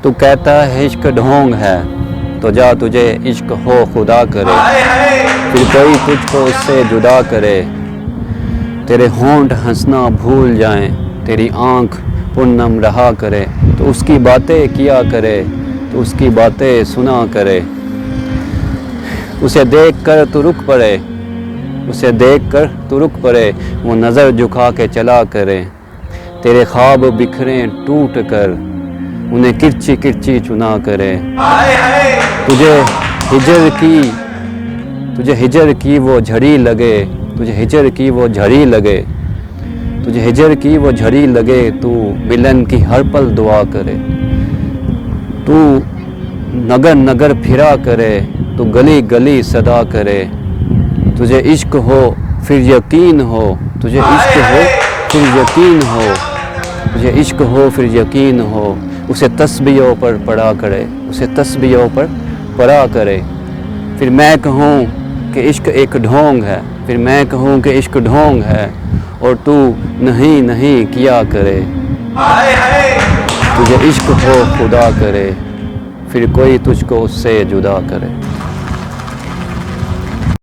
تو کہتا ہے عشق ڈھونگ ہے، تو جا تجھے عشق ہو خدا کرے، پھر کوئی تجھ کو اس سے جدا کرے، تیرے ہونٹ ہنسنا بھول جائیں، تیری آنکھ پرنم رہا کرے، تو اس کی باتیں کیا کرے، تو اس کی باتیں سنا کرے، اسے دیکھ کر تو رک پڑے، اسے دیکھ کر تو رک پڑے، وہ نظر جھکا کے چلا کرے، تیرے خواب بکھریں ٹوٹ کر انہیں کرچی کرچی چنا کرے، تجھے ہجر کی وہ جھڑی لگے، تجھے ہجر کی وہ جھڑی لگے، تجھے ہجر کی وہ جھڑی لگے، تو ملن کی ہر پل دعا کرے، تو نگر نگر پھرا کرے، تو گلی گلی صدا کرے، تجھے عشق ہو پھر یقین ہو، تجھے عشق ہو پھر یقین ہو، تجھے عشق ہو پھر یقین ہو، اسے تسبیحوں پر پڑھا کرے، اسے تسبیحوں پر پڑھا کرے، پھر میں کہوں کہ عشق ایک ڈھونگ ہے، پھر میں کہوں کہ عشق ڈھونگ ہے، اور تو نہیں نہیں کیا کرے، تجھے عشق ہو خدا کرے، پھر کوئی تجھ کو اس سے جدا کرے۔